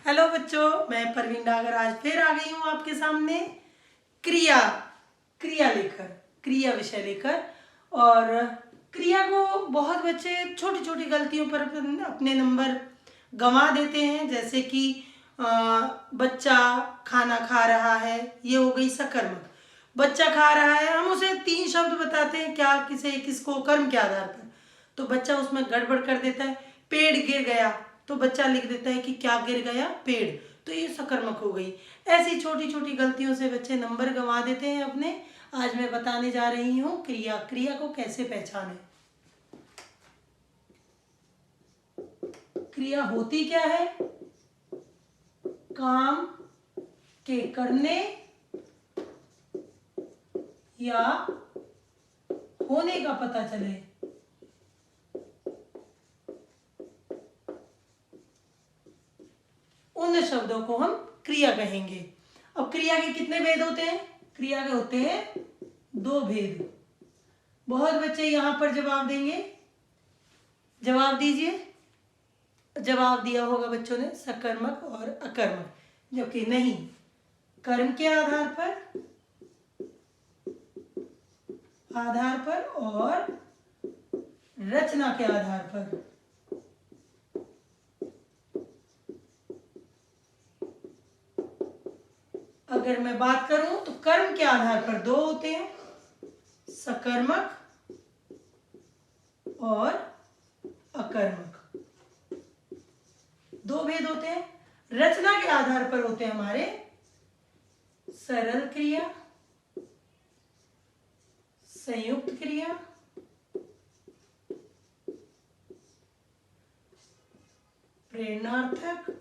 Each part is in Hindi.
हेलो बच्चों, मैं परवीन डागर आज फिर आ गई हूँ आपके सामने क्रिया क्रिया लेकर क्रिया विषय लेकर। और क्रिया को बहुत बच्चे छोटी छोटी गलतियों पर अपने नंबर गंवा देते हैं। जैसे कि बच्चा खाना खा रहा है, ये हो गई सकर्मक। बच्चा खा रहा है, हम उसे 3 शब्द बताते हैं क्या किसको कर्म के आधार पर, तो बच्चा उसमें गड़बड़ कर देता है। पेड़ गिर गया तो बच्चा लिख देता है कि क्या गिर गया, पेड़, तो ये सकर्मक हो गई। ऐसी छोटी छोटी गलतियों से बच्चे नंबर गंवा देते हैं अपने। आज मैं बताने जा रही हूँ क्रिया को कैसे पहचानें। क्रिया होती क्या है? काम के करने या होने का पता चले। उन शब्दों को हम क्रिया कहेंगे। अब क्रिया के कितने भेद होते हैं? क्रिया के होते हैं 2 भेद। बहुत बच्चे यहां पर जवाब देंगे, जवाब दीजिए। जवाब दिया होगा बच्चों ने सकर्मक और अकर्मक, जबकि नहीं, कर्म के आधार पर और रचना के आधार पर। अगर मैं बात करूं तो कर्म के आधार पर 2 होते हैं, सकर्मक और अकर्मक। 2 भेद होते हैं। रचना के आधार पर होते हैं हमारे सरल क्रिया, संयुक्त क्रिया, प्रेरणार्थक,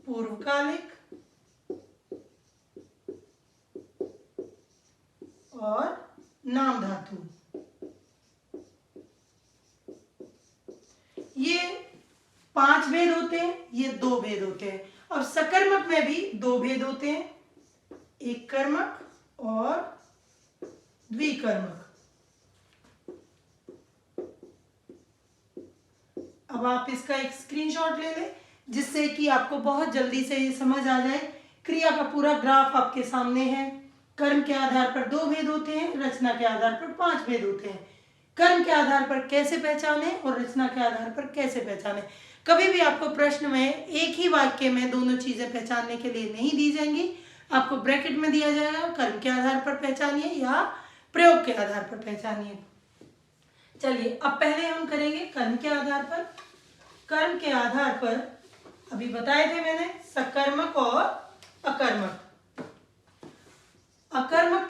पूर्वकालिक और नाम धातु। ये 5 भेद होते हैं, ये 2 भेद होते हैं। अब सकर्मक में भी 2 भेद होते हैं, एक कर्मक और द्विकर्मक। अब आप इसका एक स्क्रीनशॉट ले लें, जिससे कि आपको बहुत जल्दी से ये समझ आ जाए। क्रिया का पूरा ग्राफ आपके सामने है। कर्म के आधार पर 2 भेद होते हैं, रचना के आधार पर 5 भेद होते हैं। कर्म के आधार पर कैसे पहचाने और रचना के आधार पर कैसे पहचाने। कभी भी आपको प्रश्न में एक ही वाक्य में दोनों चीजें पहचानने के लिए नहीं दी जाएंगी। आपको ब्रैकेट में दिया जाएगा, कर्म के आधार पर पहचानिए या प्रयोग के आधार पर पहचानिए। चलिए, अब पहले हम करेंगे कर्म के आधार पर। कर्म के आधार पर अभी बताए थे मैंने, सकर्मक और अकर्मक। अकर्मक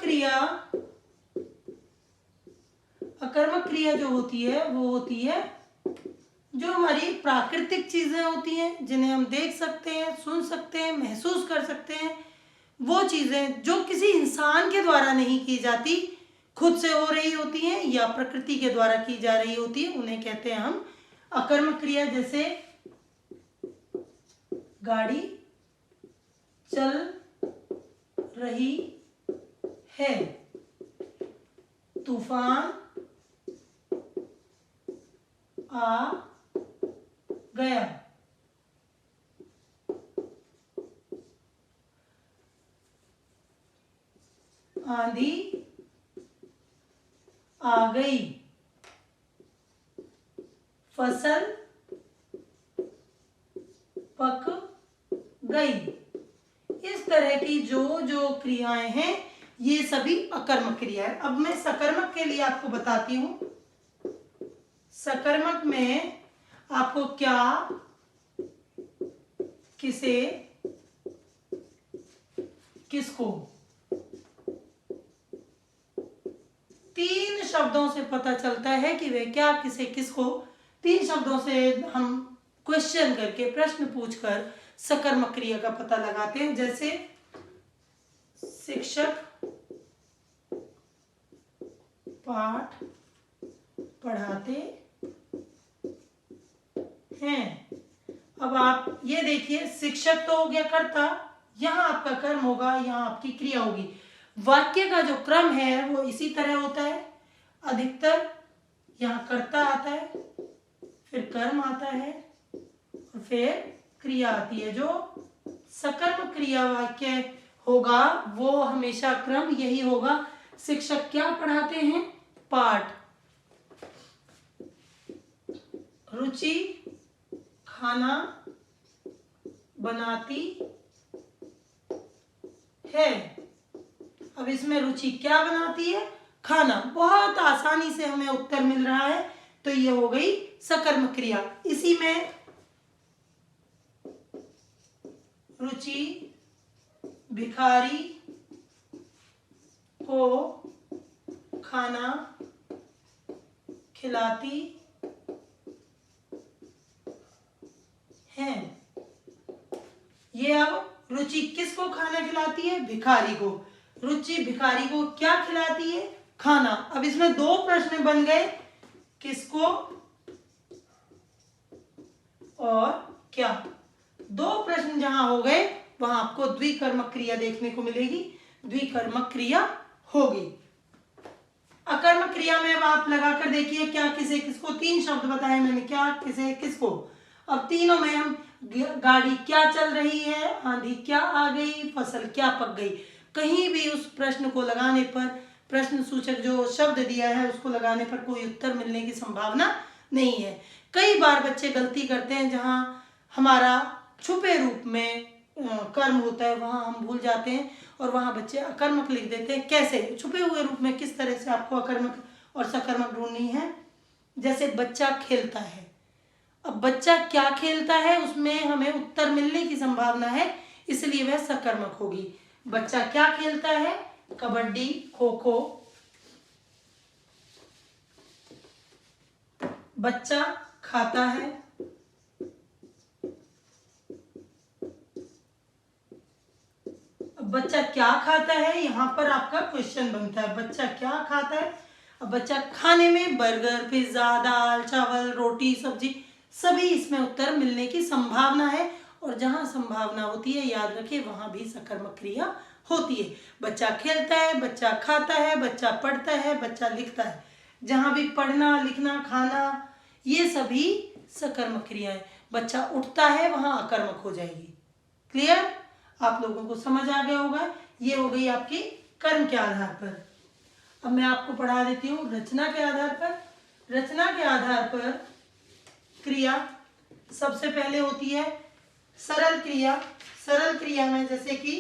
क्रिया जो होती है वो होती है जो हमारी प्राकृतिक चीजें होती हैं, जिन्हें हम देख सकते हैं, सुन सकते हैं, महसूस कर सकते हैं। वो चीजें जो किसी इंसान के द्वारा नहीं की जाती, खुद से हो रही होती हैं या प्रकृति के द्वारा की जा रही होती है, उन्हें कहते हैं हम अकर्मक क्रिया। जैसे गाड़ी चल रही है, तूफान आ गया, आंधी आ गई, फसल पक गई। इस तरह की जो क्रियाएं हैं, ये सभी अकर्मक क्रिया है। अब मैं सकर्मक के लिए आपको बताती हूं। सकर्मक में आपको क्या, किसे, किसको, 3 शब्दों से पता चलता है कि वे क्या, किसे, किसको। 3 शब्दों से हम क्वेश्चन करके, प्रश्न पूछकर सकर्मक क्रिया का पता लगाते हैं। जैसे शिक्षक पाठ पढ़ाते हैं। अब आप ये देखिए, शिक्षक तो हो गया कर्ता, यहां आपका कर्म होगा, यहां आपकी क्रिया होगी। वाक्य का जो क्रम है वो इसी तरह होता है। अधिकतर यहाँ कर्ता आता है, फिर कर्म आता है और फिर क्रिया आती है। जो सकर्म क्रिया वाक्य होगा वो हमेशा क्रम यही होगा। शिक्षक क्या पढ़ाते हैं? पाठ। रुचि खाना बनाती है। अब इसमें रुचि क्या बनाती है? खाना। बहुत आसानी से हमें उत्तर मिल रहा है, तो ये हो गई सकर्म क्रिया। इसी में रुचि भिखारी को खाना खिलाती है। ये अब रुचि किसको खाना खिलाती है? भिखारी को। रुचि भिखारी को क्या खिलाती है? खाना। अब इसमें दो प्रश्न बन गए, किसको और क्या। दो प्रश्न जहां हो गए वहां आपको द्विकर्मक क्रिया देखने को मिलेगी, द्विकर्मक क्रिया होगी। अकर्मक क्रिया में अब आप लगाकर देखिए, क्या किसे किसको। तीन शब्द बताए मैंने, क्या किसे किसको। अब तीनों में हम गाड़ी क्या चल रही है, आंधी क्या आ गई, फसल क्या पक गई। कहीं भी उस प्रश्न को लगाने पर, प्रश्न सूचक जो शब्द दिया है उसको लगाने पर कोई उत्तर मिलने की संभावना नहीं है। कई बार बच्चे गलती करते हैं, जहां हमारा छुपे रूप में कर्म होता है वहां हम भूल जाते हैं और वहां बच्चे अकर्मक लिख देते हैं। कैसे? छुपे हुए रूप में किस तरह से आपको अकर्मक और सकर्मक ढूंढनी है। जैसे बच्चा खेलता है, अब बच्चा क्या खेलता है उसमें हमें उत्तर मिलने की संभावना है, इसलिए वह सकर्मक होगी। बच्चा क्या खेलता है? कबड्डी, खो खो। बच्चा खाता है, बच्चा क्या खाता है, यहां पर आपका क्वेश्चन बनता है, बच्चा क्या खाता है। अब बच्चा खाने में बर्गर, पिज्जा, दाल, चावल, रोटी, सब्जी, सभी इसमें उत्तर मिलने की संभावना है। और जहां संभावना होती है याद रखिए वहां भी सकर्मक क्रिया होती है। बच्चा खेलता है, बच्चा खाता है, बच्चा पढ़ता है, बच्चा लिखता है। जहां भी पढ़ना, लिखना, खाना, ये सभी सकर्मक क्रिया है। बच्चा उठता है वहां अकर्मक हो जाएगी। क्लियर? आप लोगों को समझ आ गया होगा। ये हो गई आपकी कर्म के आधार पर। अब मैं आपको पढ़ा देती हूँ रचना के आधार पर। रचना के आधार पर क्रिया सबसे पहले होती है सरल क्रिया। सरल क्रिया में जैसे कि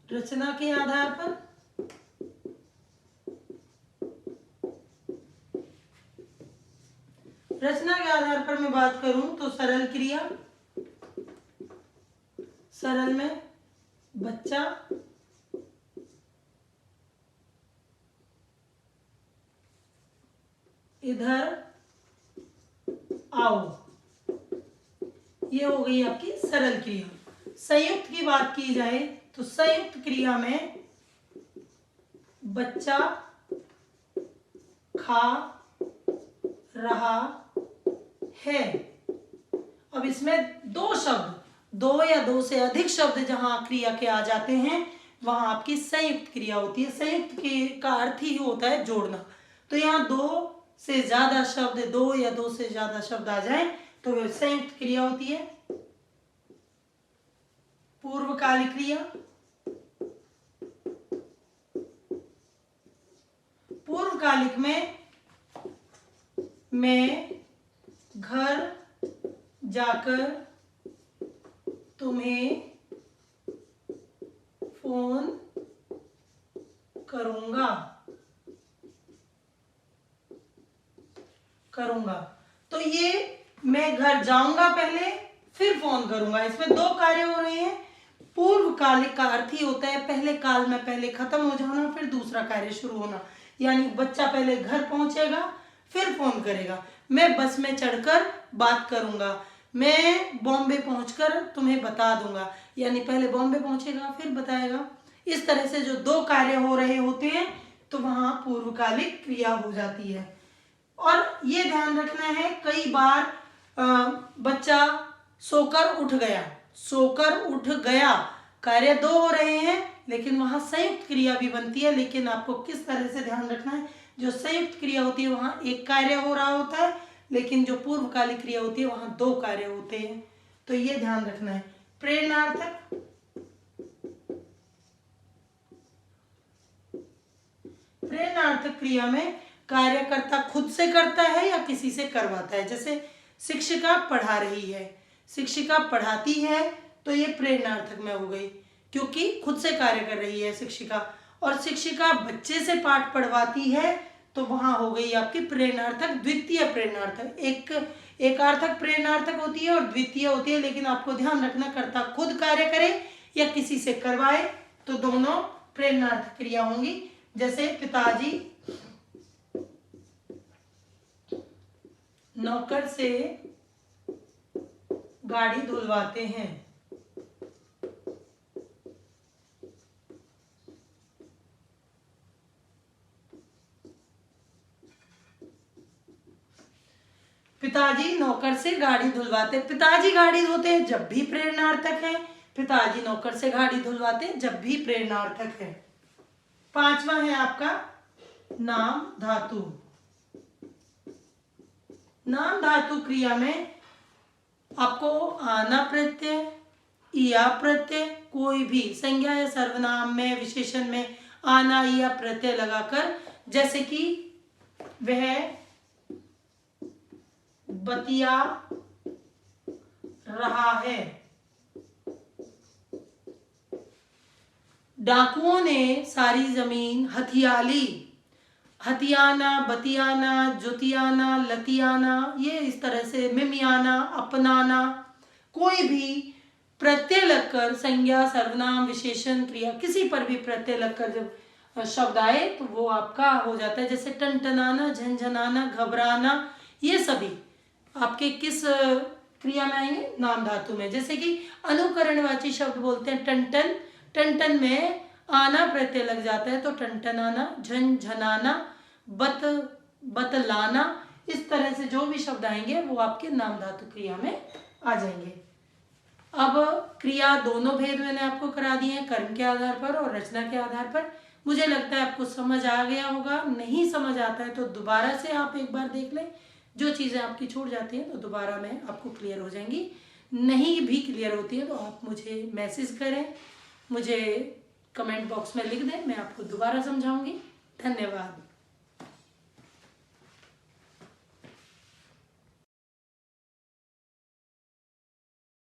रचना के आधार पर रचना के आधार पर मैं बात करूं तो सरल क्रिया, सरल में बच्चा इधर आओ, ये हो गई आपकी सरल क्रिया। संयुक्त की बात की जाए तो संयुक्त क्रिया में बच्चा खा रहा है। अब इसमें दो शब्द, दो या दो से अधिक शब्द जहां क्रिया के आ जाते हैं वहां आपकी संयुक्त क्रिया होती है। संयुक्त का अर्थ ही होता है जोड़ना। तो यहाँ दो से ज्यादा शब्द, दो या दो से ज्यादा शब्द आ जाए तो वह संयुक्त क्रिया होती है। पूर्वकालिक क्रिया, पूर्वकालिक में मैं घर जाकर तुम्हें फोन करूंगा। तो ये मैं घर जाऊंगा पहले फिर फोन करूंगा, इसमें दो कार्य हो रहे हैं। पूर्वकालिक का अर्थ ही होता है पहले काल में पहले खत्म हो जाना फिर दूसरा कार्य शुरू होना। यानी बच्चा पहले घर पहुंचेगा फिर फोन करेगा। मैं बस में चढ़कर बात करूंगा, मैं बॉम्बे पहुंचकर तुम्हें बता दूंगा, यानी पहले बॉम्बे पहुंचेगा फिर बताएगा। इस तरह से जो दो कार्य हो रहे होते हैं तो वहां पूर्वकालिक क्रिया हो जाती है। और ये ध्यान रखना है, कई बार बच्चा सोकर उठ गया, सोकर उठ गया, कार्य दो हो रहे हैं लेकिन वहाँ संयुक्त क्रिया भी बनती है। लेकिन आपको किस तरह से ध्यान रखना है, जो संयुक्त क्रिया होती है वहाँ एक कार्य हो रहा होता है, लेकिन जो पूर्वकालिक क्रिया होती है वहाँ दो कार्य होते हैं। तो ये ध्यान रखना है। प्रेरणार्थक क्रिया में कार्यकर्ता खुद से करता है या किसी से करवाता है। जैसे शिक्षिका पढ़ा रही है, शिक्षिका पढ़ाती है, तो ये प्रेरणार्थक में हो गई क्योंकि खुद से कार्य कर रही है शिक्षिका। और शिक्षिका बच्चे से पाठ पढ़वाती है, तो वहां हो गई आपकी प्रेरणार्थक द्वितीय प्रेरणार्थक। एक अर्थक प्रेरणार्थक होती है और द्वितीय होती है, लेकिन आपको ध्यान रखना कर्ता खुद कार्य करे या किसी से करवाए, तो दोनों प्रेरणार्थक क्रिया होंगी। जैसे पिताजी नौकर से गाड़ी धुलवाते हैं, पिताजी नौकर से गाड़ी धुलवाते, पिताजी गाड़ी धोते हैं जब भी प्रेरणार्थक है, पिताजी नौकर से गाड़ी धुलवाते हैं जब भी प्रेरणार्थक है। पांचवा है आपका नाम धातु। नाम धातु क्रिया में आपको आना प्रत्यय, या प्रत्यय, कोई भी संज्ञा या सर्वनाम में विशेषण में आना या प्रत्यय लगाकर, जैसे कि वह बतिया रहा है, डाकुओं ने सारी जमीन हथियाली, हथियाना, बतियाना, जुतियाना, लतियाना, ये इस तरह से मिमियाना, अपनाना, कोई भी प्रत्यय लगकर संज्ञा सर्वनाम विशेषण क्रिया किसी पर भी प्रत्यय लगकर जब शब्द आए तो वो आपका हो जाता है। जैसे टनटनाना, झंझनाना, घबराना, ये सभी आपके किस क्रिया में आएंगे, नाम धातु में। जैसे कि अनुकरणवाची शब्द बोलते हैं टनटन, टनटन में आना प्रत्यय लग जाता है तो टनटनाना, झंझनाना, बतलाना, इस तरह से जो भी शब्द आएंगे वो आपके नाम धातु क्रिया में आ जाएंगे। अब क्रिया दोनों भेद मैंने आपको करा दिए हैं, कर्म के आधार पर और रचना के आधार पर। मुझे लगता है आपको समझ आ गया होगा। नहीं समझ आता है तो दोबारा से आप एक बार देख लें, जो चीज़ें आपकी छूट जाती हैं तो दोबारा में आपको क्लियर हो जाएंगी। नहीं भी क्लियर होती है तो आप मुझे मैसेज करें, मुझे कमेंट बॉक्स में लिख दें, मैं आपको दोबारा समझाऊंगी। धन्यवाद।